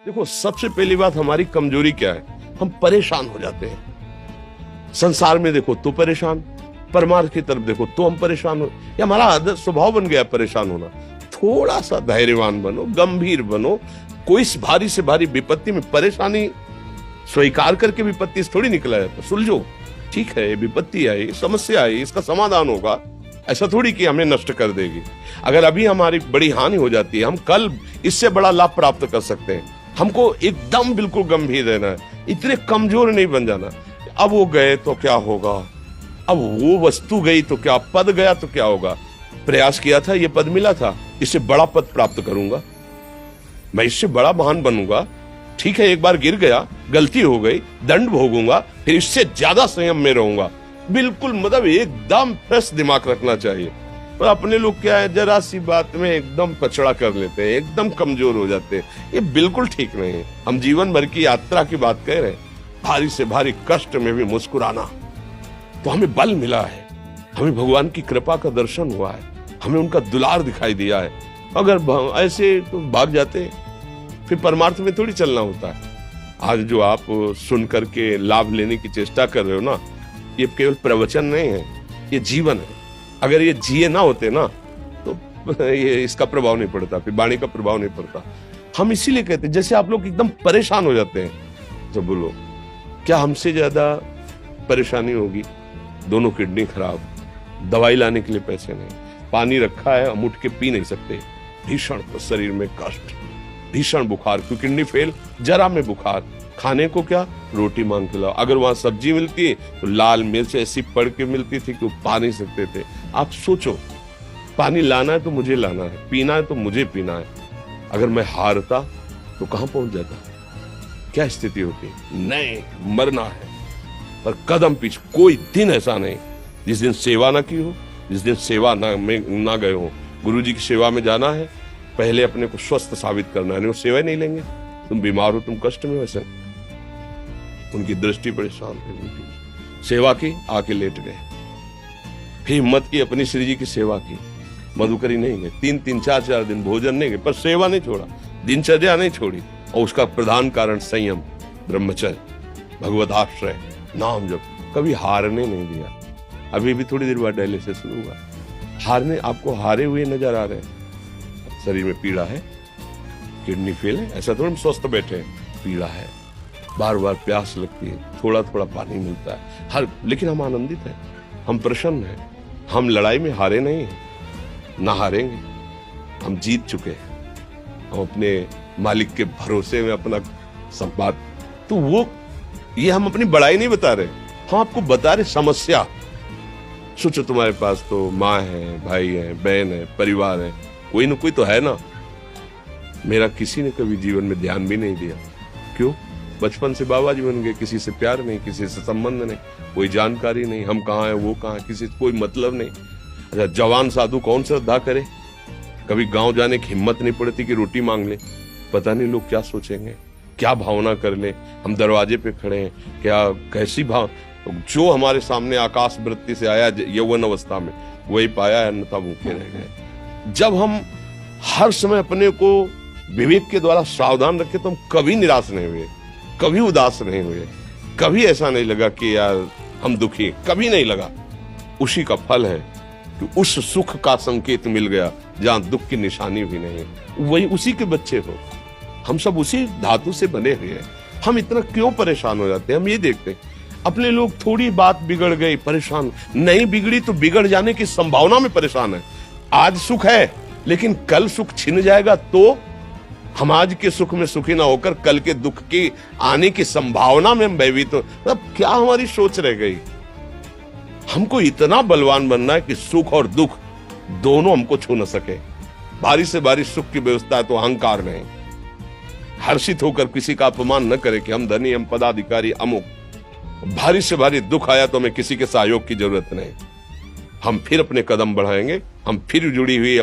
देखो, सबसे पहली बात हमारी कमजोरी क्या है, हम परेशान हो जाते हैं। संसार में देखो तो परेशान, परमार्थ की तरफ देखो तो हम परेशान हो, ये हमारा आदत स्वभाव बन गया परेशान होना। थोड़ा सा धैर्यवान बनो, गंभीर बनो। कोई इस भारी से भारी विपत्ति में परेशानी स्वीकार करके विपत्ति से थोड़ी निकला जाता। सुलझो, ठीक है, विपत्ति आई, समस्या आई, इसका समाधान होगा। ऐसा थोड़ी कि हमें नष्ट कर देगी। अगर अभी हमारी बड़ी हानि हो जाती है, हम कल इससे बड़ा लाभ प्राप्त कर सकते हैं। हमको एकदम बिल्कुल गंभीर रहना है, इतने कमजोर नहीं बन जाना। अब वो गए तो क्या होगा, अब वो वस्तु गई तो क्या, पद गया तो क्या होगा। प्रयास किया था, ये पद मिला था, इससे बड़ा पद प्राप्त करूंगा, मैं इससे बड़ा महान बनूंगा। ठीक है, एक बार गिर गया, गलती हो गई, दंड भोगूंगा, फिर इससे ज्यादा संयम में रहूंगा। बिल्कुल मतलब एकदम फ्रेश दिमाग रखना चाहिए। पर अपने लोग क्या है, जरा सी बात में एकदम पछड़ा कर लेते हैं, एकदम कमजोर हो जाते हैं। ये बिल्कुल ठीक नहीं है। हम जीवन भर की यात्रा की बात कह रहे हैं, भारी से भारी कष्ट में भी मुस्कुराना, तो हमें बल मिला है, हमें भगवान की कृपा का दर्शन हुआ है, हमें उनका दुलार दिखाई दिया है। अगर ऐसे तो भाग जाते फिर परमार्थ में थोड़ी चलना होता है। आज जो आप सुन करके लाभ लेने की चेष्टा कर रहे हो ना, ये केवल प्रवचन नहीं है, ये जीवन है। अगर ये जिए ना होते ना तो ये इसका प्रभाव नहीं पड़ता, फिर वाणी का प्रभाव नहीं पड़ता। हम इसीलिए कहते हैं, जैसे आप लोग एकदम परेशान हो जाते हैं तो बोलो, क्या हमसे ज्यादा परेशानी होगी? दोनों किडनी खराब, दवाई लाने के लिए पैसे नहीं, पानी रखा है हम उठ के पी नहीं सकते, भीषण शरीर में कष्ट, भीषण बुखार, क्योंकि किडनी फेल, जरा में बुखार, खाने को क्या, रोटी मांग के लाओ। अगर वहां सब्जी मिलती है तो लाल मिर्च ऐसी पड़ के मिलती थी कि वो पा नहीं सकते थे। आप सोचो, पानी लाना है तो मुझे लाना है, पीना है तो मुझे पीना है। अगर मैं हारता तो कहां पहुंच जाता, क्या स्थिति होती? नहीं, मरना है। पर कदम पीछे, कोई दिन ऐसा नहीं जिस दिन सेवा ना की हो, जिस दिन सेवा ना गए हो। गुरु जी की सेवा में जाना है, पहले अपने को स्वस्थ साबित करना है, नहीं वो सेवा नहीं लेंगे। तुम बीमार हो, तुम कष्ट में, वैसे उनकी दृष्टि बड़ी शांत है, उनकी सेवा की, आके लेट गए। फिर हिम्मत की, अपनी श्री जी की सेवा की, मधुकरी नहीं गए, 3-3 4-4 दिन भोजन नहीं गए, पर सेवा नहीं छोड़ा, दिनचर्या नहीं छोड़ी। और उसका प्रधान कारण संयम, ब्रह्मचर्य, भगवत आश्रय, नाम जप, कभी हारने नहीं दिया। अभी भी थोड़ी देर बाद डायलिसिस शुरू हुआ, हारने, आपको हारे हुए नजर आ रहे हैं। शरीर में पीड़ा है, किडनी फेल है, ऐसा थोड़ा हम स्वस्थ बैठे हैं, पीड़ा है, बार बार प्यास लगती है, थोड़ा थोड़ा पानी मिलता है हर, लेकिन हम आनंदित हैं, हम प्रसन्न हैं। हम लड़ाई में हारे नहीं हैं, ना हारेंगे, हम जीत चुके हैं। हम अपने मालिक के भरोसे में अपना संपाद, तो वो, ये हम अपनी बड़ाई नहीं बता रहे, हम आपको बता रहे समस्या। सोचो, तुम्हारे पास तो माँ है, भाई है, बहन है, परिवार है, कोई ना कोई तो है ना। मेरा किसी ने कभी जीवन में ध्यान भी नहीं दिया, क्यों? बचपन से बाबा जी बन गए, किसी से प्यार नहीं, किसी से संबंध नहीं, कोई जानकारी नहीं, हम कहाँ हैं, वो कहाँ है, किसी से कोई मतलब नहीं। अच्छा, जवान साधु कौन श्रद्धा करे? कभी गांव जाने की हिम्मत नहीं पड़ती कि रोटी मांग ले, पता नहीं लोग क्या सोचेंगे, क्या भावना कर ले। हम दरवाजे पे खड़े हैं, क्या कैसी भाव, जो हमारे सामने आकाश वृत्ति से आया यौवन अवस्था में, वही पाया है, अन्यथा भूखे रह गए। जब हम हर समय अपने को विवेक के द्वारा सावधान रखे तो हम कभी निराश नहीं हुए, कभी उदास नहीं हुए, कभी ऐसा नहीं लगा कि यार हम दुखी, कभी नहीं लगा। उसी का फल है कि उस सुख का संकेत मिल गया जहां दुख की निशानी भी नहीं है, वही उसी के बच्चे हो। हम सब उसी धातु से बने हुए हैं। हम इतना क्यों परेशान हो जाते हैं? हम ये देखते हैं, अपने लोग थोड़ी बात बिगड़ गई परेशान, नहीं बिगड़ी तो बिगड़ जाने की संभावना में परेशान है। आज सुख है, लेकिन कल सुख छिन जाएगा तो हम आज के सुख में सुखी ना होकर कल के दुख की आने की संभावना में हम भयभीत हो। मतलब क्या हमारी सोच रह गई? हमको इतना बलवान बनना है कि सुख और दुख दोनों हमको छू न सके। भारी से भारी सुख की व्यवस्था है तो अहंकार नहीं, हर्षित होकर किसी का अपमान न करे कि हम धनी, हम पदाधिकारी, अमुक। भारी से भारी दुख आया तो हमें किसी के सहयोग की जरूरत नहीं, हम फिर अपने कदम बढ़ाएंगे, हम फिर जुड़ी हुई